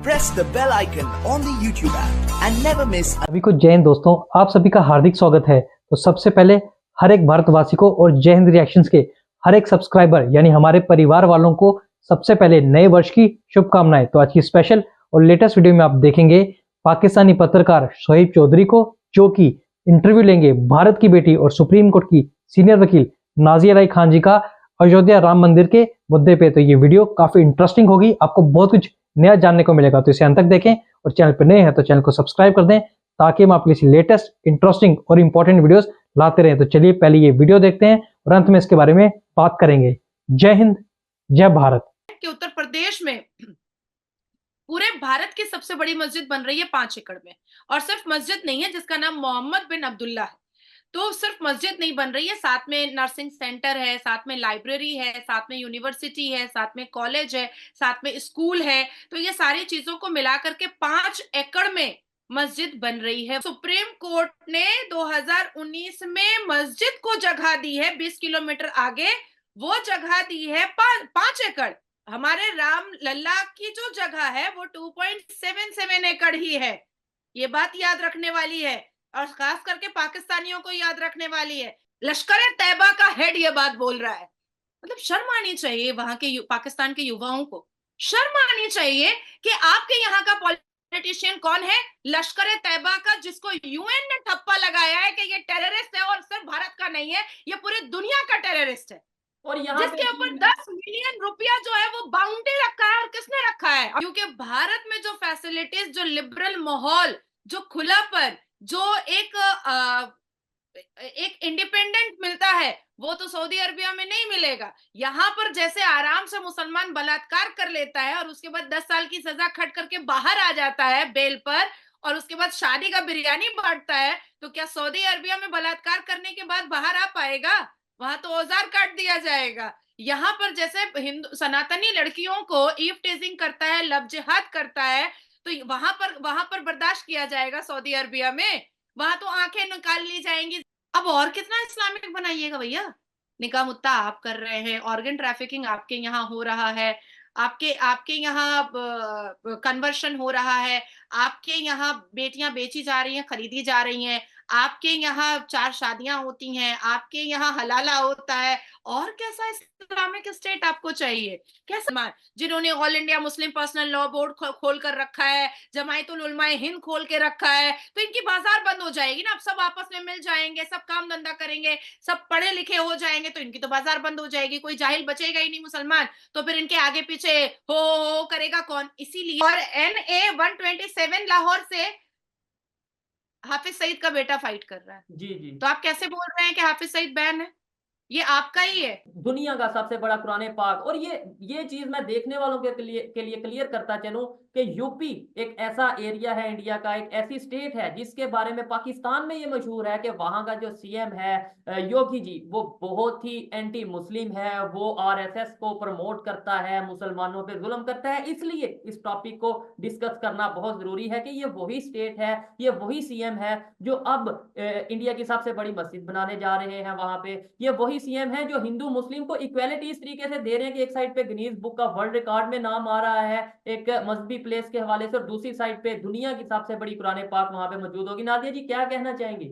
press the bell icon on the YouTube app and never miss. सभी को जय हिंद दोस्तों, आप सभी का हार्दिक स्वागत है। तो सबसे पहले हर एक भारतवासी को और जय हिंद रिएक्शंस के हर एक सब्सक्राइबर यानी हमारे परिवार वालों को सबसे पहले नए वर्ष की शुभकामनाएं। तो आज की स्पेशल और लेटेस्ट वीडियो में आप देखेंगे पाकिस्तानी पत्रकार शोएब चौधरी को, जो कि इंटरव्यू लेंगे भारत की बेटी और सुप्रीम कोर्ट की सीनियर वकील नाज़िया राय खान जी का अयोध्या राम मंदिर के मुद्दे पे। तो ये वीडियो काफी इंटरेस्टिंग होगी, आपको बहुत कुछ नया जानने को मिलेगा। तो इसे अंत तक देखें और चैनल पर नए हैं तो चैनल को सब्सक्राइब कर दें ताकि हम आपके लिए लेटेस्ट, इंटरेस्टिंग और इंपॉर्टेंट वीडियोस लाते रहें। तो चलिए पहले ये वीडियो देखते हैं और अंत में इसके बारे में बात करेंगे। जय हिंद, जय भारत। कि उत्तर प्रदेश में पूरे भारत की सबसे बड़ी मस्जिद बन रही है 5 एकड़ में, और सिर्फ मस्जिद नहीं है जिसका नाम मोहम्मद बिन अब्दुल्ला है। तो सिर्फ मस्जिद नहीं बन रही है, साथ में नर्सिंग सेंटर है, साथ में लाइब्रेरी है, साथ में यूनिवर्सिटी है, साथ में कॉलेज है, साथ में स्कूल है। तो ये सारी चीजों को मिलाकर के 5 एकड़ में मस्जिद बन रही है। सुप्रीम कोर्ट ने 2019 में मस्जिद को जगह दी है 20 किलोमीटर आगे, वो जगह दी है 5 एकड़। हमारे राम लल्ला की जो जगह है वो 2.77 एकड़ ही है। ये बात याद रखने वाली है और खास करके पाकिस्तानियों को याद रखने वाली है। लश्कर तैयबा का हेड ये बात बोल रहा है। मतलब शर्म आनी चाहिए वहां के पाकिस्तान के युवाओं को, शर्म आनी चाहिए कि आपके यहाँ का पॉलिटिशियन कौन है, लश्कर तैयबा का, जिसको यूएन ने ठप्पा लगाया है कि ये टेररिस्ट है और सिर्फ भारत का नहीं है, ये पूरी दुनिया का टेररिस्ट है। और जिसके ऊपर 10 मिलियन रुपया जो है वो बाउंड्री रखा है। और किसने रखा है? क्योंकि भारत में जो फैसिलिटीज, जो लिबरल माहौल, जो खुलापन, जो एक इंडिपेंडेंट मिलता है, वो तो सऊदी अरबिया में नहीं मिलेगा। यहाँ पर जैसे आराम से मुसलमान बलात्कार कर लेता है और उसके बाद 10 साल की सजा खट करके बाहर आ जाता है बेल पर, और उसके बाद शादी का बिरयानी बांटता है, तो क्या सऊदी अरबिया में बलात्कार करने के बाद बाहर आ पाएगा? वहां तो औजार काट दिया जाएगा। यहाँ पर जैसे हिंदू सनातनी लड़कियों को ईव टेजिंग करता है, लव जिहाद करता है, तो वहां पर बर्दाश्त किया जाएगा सऊदी अरबिया में? वहां तो आंखें निकाल ली जाएंगी। अब और कितना इस्लामिक बनाइएगा भैया? निकाह मुत्ता आप कर रहे हैं, ऑर्गन ट्रैफिकिंग आपके यहाँ हो रहा है, आपके आपके यहाँ कन्वर्शन हो रहा है, आपके यहाँ बेटियां बेची जा रही हैं, खरीदी जा रही हैं, आपके यहाँ 4 शादियां होती हैं, आपके यहाँ हलाला होता है। और कैसा इस्लामिक स्टेट आपको चाहिए? कैसा मान, जिन्होंने all India Muslim personal law board खोल कर रखा है, जमायतुल उलमाए हिंद खोल के रखा है, तो इनकी बाजार बंद हो जाएगी ना। अब सब आपस में मिल जाएंगे, सब काम धंधा करेंगे, सब पढ़े लिखे हो जाएंगे, तो इनकी तो बाजार बंद हो जाएगी, कोई जाहिल बचेगा ही नहीं मुसलमान। तो फिर इनके आगे पीछे हो करेगा कौन? इसीलिए और NA 127 लाहौर से हाफिज सईद का बेटा फाइट कर रहा है। जी। तो आप कैसे बोल रहे हैं कि हाफिज सईद बैन है? ये आपका ही है। दुनिया का सबसे बड़ा कुरान पाक। और ये चीज मैं देखने वालों के लिए क्लियर करता चलूं कि यूपी एक ऐसा एरिया है इंडिया का, एक ऐसी स्टेट है जिसके बारे में पाकिस्तान में ये मशहूर है कि वहां का जो सीएम है योगी जी, वो बहुत ही एंटी मुस्लिम है, वो आरएसएस को प्रमोट करता है, मुसलमानों पे जुल्म करता है। इसलिए इस टॉपिक को डिस्कस करना बहुत जरूरी है कि ये वही स्टेट है, ये वही सीएम है जो अब इंडिया की सबसे बड़ी मस्जिद बनाने जा रहे हैं वहां पे। ये वही सीएम है जो हिंदू मुस्लिम को इक्वालिटी इस तरीके से दे रहे हैं कि एक साइड पे Guinness book of world record में नाम आ रहा है एक मजहबी प्लेस के हवाले से, और दूसरी साइड पे दुनिया की सबसे बड़ी कुरान पाक वहां पे मौजूद होगी। नादिया जी क्या कहना चाहेंगे?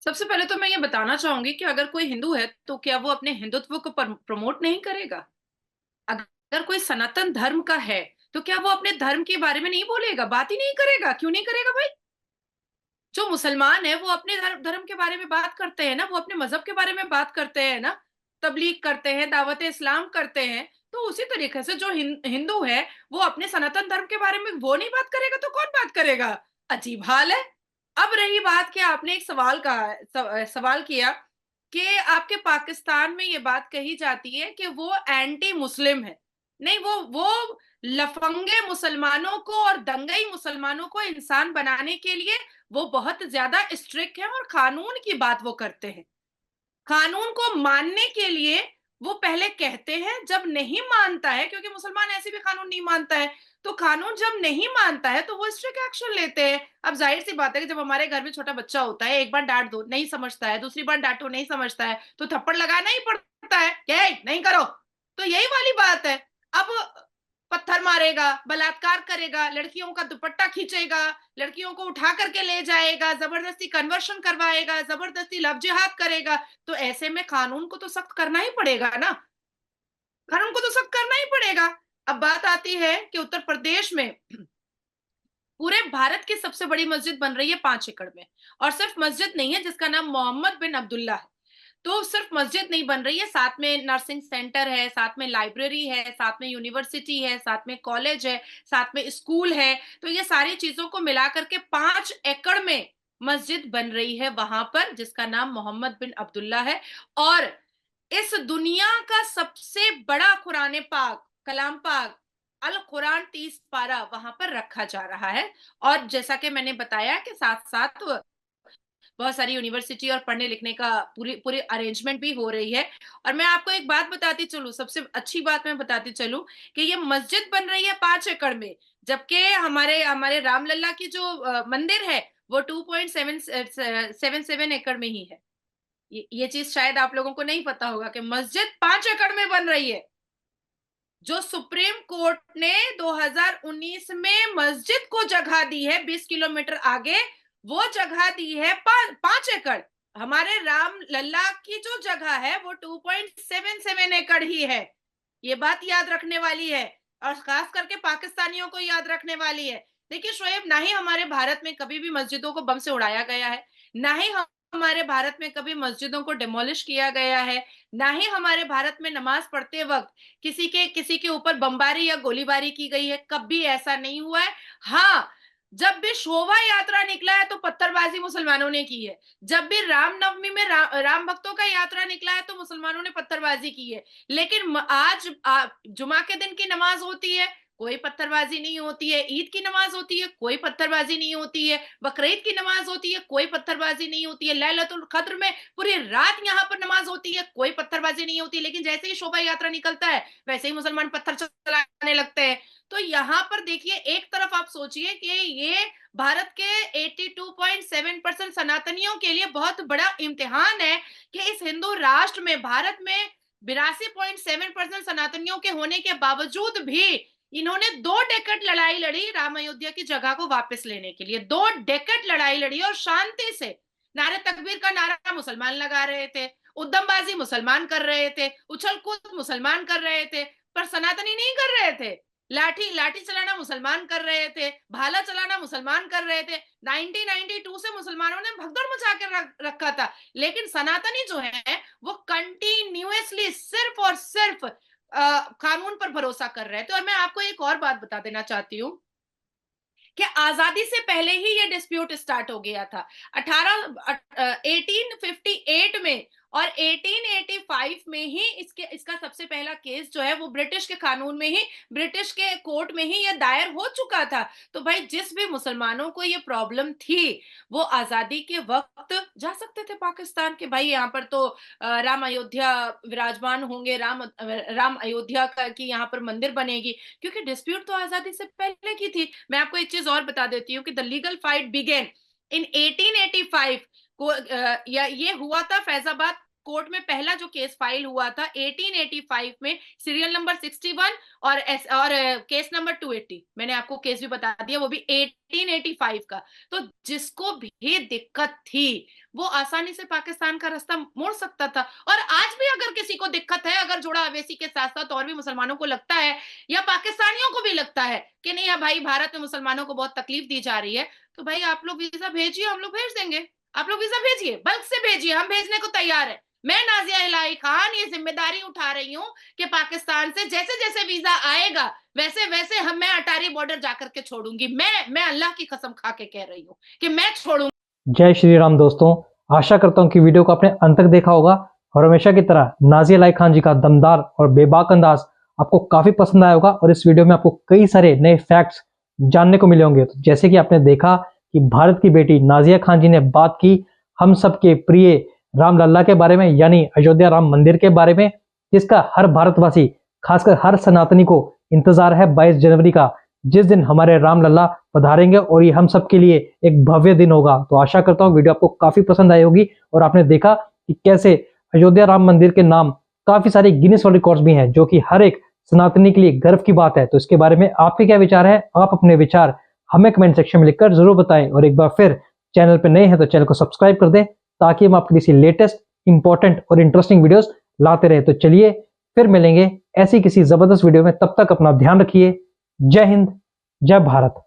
सबसे पहले तो मैं ये बताना चाहूंगी कि अगर कोई हिंदू है तो क्या वो अपने हिंदुत्व को प्रमोट नहीं करेगा? अगर कोई सनातन धर्म का है तो क्या वो अपने धर्म के बारे में नहीं बोलेगा, बात ही नहीं करेगा? क्यों नहीं करेगा भाई? जो मुसलमान है वो अपने धर्म के बारे में बात करते हैं ना, वो अपने मजहब के बारे में बात करते हैं ना, तबलीग करते हैं, दावत इस्लाम करते हैं। तो उसी तरीके से जो हिंदू है वो अपने सनातन धर्म के बारे में वो नहीं बात करेगा तो कौन बात करेगा? अजीब हाल है। अब रही बात कि आपने एक सवाल किया कि आपके पाकिस्तान में ये बात कही जाती है कि वो एंटी मुस्लिम है। नहीं, वो लफंगे मुसलमानों को और दंगई मुसलमानों को इंसान बनाने के लिए वो बहुत ज्यादा स्ट्रिक्ट है और कानून की बात वो करते हैं। कानून को मानने के लिए वो पहले कहते हैं, जब नहीं मानता है, क्योंकि मुसलमान ऐसे भी कानून नहीं मानता है, तो कानून जब नहीं मानता है तो वो स्ट्रिक्ट एक्शन लेते हैं। अब जाहिर सी बात है कि जब हमारे घर में छोटा बच्चा होता है, एक बार डांट दो नहीं समझता है, दूसरी बार डांटो नहीं समझता है, तो थप्पड़ लगाना ही पड़ता है, क्या नहीं करो। तो यही वाली बात है। अब पत्थर मारेगा, बलात्कार करेगा, लड़कियों का दुपट्टा खींचेगा, लड़कियों को उठा करके ले जाएगा, जबरदस्ती कन्वर्शन करवाएगा, जबरदस्ती लव जिहाद करेगा, तो ऐसे में कानून को तो सख्त करना ही पड़ेगा ना, कानून को तो सख्त करना ही पड़ेगा। अब बात आती है कि उत्तर प्रदेश में पूरे भारत की सबसे बड़ी मस्जिद बन रही है 5 एकड़ में, और सिर्फ मस्जिद नहीं है जिसका नाम मोहम्मद बिन अब्दुल्ला है। तो सिर्फ मस्जिद नहीं बन रही है, साथ में नर्सिंग सेंटर है, साथ में लाइब्रेरी है, साथ में यूनिवर्सिटी है, साथ में कॉलेज है, साथ में स्कूल है। तो ये सारी चीजों को मिलाकर के 5 एकड़ में मस्जिद बन रही है वहां पर, जिसका नाम मोहम्मद बिन अब्दुल्ला है। और इस दुनिया का सबसे बड़ा कुरान पाक, कलाम पाक, अल कुरान 30 पारा वहां पर रखा जा रहा है। और जैसा कि मैंने बताया कि साथ साथ बहुत सारी यूनिवर्सिटी और पढ़ने लिखने का पूरी अरेंजमेंट भी हो रही है। और मैं आपको एक बात बताती चलूं, सबसे अच्छी बात मैं बताती चलूं कि ये मस्जिद बन रही है 5 एकड़ में, जबकि हमारे रामलला की जो मंदिर है वो 2.77 एकड़ में ही है। ये चीज शायद आप लोगों को नहीं पता होगा कि मस्जिद 5 एकड़ में बन रही है। जो सुप्रीम कोर्ट ने 2019 में मस्जिद को जगह दी है 20 किलोमीटर आगे, वो जगह दी है 5 एकड़। हमारे राम लल्ला की जो जगह है वो 2.77 एकड़ ही है। ये बात याद रखने वाली है, और खास करके पाकिस्तानियों को याद रखने वाली है। देखिए शोएब, ना ही हमारे भारत में कभी भी मस्जिदों को बम से उड़ाया गया है, ना ही हमारे भारत में कभी मस्जिदों को डिमोलिश किया गया है, ना ही हमारे भारत में नमाज पढ़ते वक्त किसी के ऊपर बमबारी या गोलीबारी की गई है। कभी ऐसा नहीं हुआ है। हाँ, जब भी शोभा यात्रा निकला है तो पत्थरबाजी मुसलमानों ने की है। जब भी रामनवमी में राम भक्तों का यात्रा निकला है तो मुसलमानों ने पत्थरबाजी की है। लेकिन आज जुमा के दिन की नमाज होती है, कोई पत्थरबाजी नहीं होती है। ईद की नमाज होती है, कोई पत्थरबाजी नहीं होती है। बकरीद की नमाज होती है, कोई पत्थरबाजी नहीं होती है। लैलतुल कद्र में पूरी रात यहाँ पर नमाज होती है, कोई पत्थरबाजी नहीं होती। लेकिन जैसे ही शोभा यात्रा निकलता है वैसे ही मुसलमान पत्थर चलाने लगते हैं। तो यहाँ पर देखिए, एक तरफ आप सोचिए कि ये भारत के 82.7% सनातनियों के लिए बहुत बड़ा इम्तिहान है कि इस हिंदू राष्ट्र में, भारत में 82.7% सनातनियों के होने के बावजूद भी इन्होंने 2 डेकेड लड़ाई लड़ी राम अयोध्या की जगह को वापस लेने के लिए। 2 डेकेड लड़ाई लड़ी और शांति से। नारे तकबीर का नारा मुसलमान लगा रहे थे, उद्दमबाजी मुसलमान कर रहे थे, उछल कूद मुसलमान कर रहे थे, पर सनातनी नहीं कर रहे थे। लाठी चलाना मुसलमान कर रहे थे, भाला चलाना मुसलमान कर रहे थे। 1992 से मुसलमानों ने भगदड़ मचा के रखा था, लेकिन सनातनी जो है वो कंटिन्यूअसली सिर्फ और सिर्फ कानून पर भरोसा कर रहे थे। और मैं आपको एक और बात बता देना चाहती हूँ कि आजादी से पहले ही ये डिस्प्यूट स्टार्ट हो गया था। 1858 में और 1885 में ही इसका सबसे पहला केस जो है वो ब्रिटिश के कानून में ही, ब्रिटिश के कोर्ट में ही ये दायर हो चुका था। तो भाई, जिस भी मुसलमानों को ये प्रॉब्लम थी वो आजादी के वक्त जा सकते थे पाकिस्तान के, भाई यहाँ पर तो राम अयोध्या विराजमान होंगे, राम अयोध्या की यहाँ पर मंदिर बनेगी, क्योंकि डिस्प्यूट तो आजादी से पहले की थी। मैं आपको एक चीज और बता देती हूँ कि the legal fight began in 1885 को। ये हुआ था फैजाबाद कोर्ट में, पहला जो केस फाइल हुआ था 1885 में, सीरियल नंबर 61 और केस नंबर 280। मैंने आपको केस भी बता दिया, वो भी 1885 का। तो जिसको भी दिक्कत थी वो आसानी से पाकिस्तान का रास्ता मोड़ सकता था। और आज भी अगर किसी को दिक्कत है, अगर जोड़ा अवैसी के साथ साथ और भी मुसलमानों को लगता है या पाकिस्तानियों को भी लगता है कि नहीं भाई भारत में मुसलमानों को बहुत तकलीफ दी जा रही है, तो भाई आप लोग वीजा भेजिए, हम लोग भेज देंगे। आप लोग वीजा भेजिए, बल्क से भेजिए, हम भेजने को तैयार है। मैं नाजिया इलाही खान ये जिम्मेदारी उठा रही हूँ कि पाकिस्तान से जैसे जैसे वीजा आएगा वैसे वैसे मैं अटारी बॉर्डर जाकर के छोड़ूंगी। मैं अल्लाह की कसम खा के कह रही हूँ कि मैं छोड़ूंगी। जय श्री राम दोस्तों, आशा करता हूँ कि वीडियो को आपने अंत तक देखा होगा और हमेशा की तरह नाजिया इलाही खान जी का दमदार और बेबाक अंदाज आपको काफी पसंद आया होगा। और इस वीडियो में आपको कई सारे नए फैक्ट्स जानने को मिले होंगे। तो जैसे कि आपने देखा कि भारत की बेटी नाजिया खान जी ने बात की हम सबके प्रिय राम लल्ला के बारे में, यानी अयोध्या राम मंदिर के बारे में, जिसका हर भारतवासी खासकर हर सनातनी को इंतजार है 22 जनवरी का, जिस दिन हमारे राम लल्ला पधारेंगे और ये हम सब के लिए एक भव्य दिन होगा। तो आशा करता हूँ वीडियो आपको काफी पसंद आई होगी और आपने देखा कि कैसे अयोध्या राम मंदिर के नाम काफी सारे गिनीज वर्ल्ड रिकॉर्ड्स भी हैं, जो कि हर एक सनातनी के लिए गर्व की बात है। तो इसके बारे में आपके क्या विचार है? आप अपने विचार हमें कमेंट सेक्शन में लिखकर जरूर बताएं और एक बार फिर चैनल पर नए हैं तो चैनल को सब्सक्राइब कर दें ताकि हम आपके किसी लेटेस्ट इंपॉर्टेंट और इंटरेस्टिंग वीडियोस लाते रहे। तो चलिए फिर मिलेंगे ऐसी किसी जबरदस्त वीडियो में, तब तक अपना ध्यान रखिए। जय हिंद, जय भारत।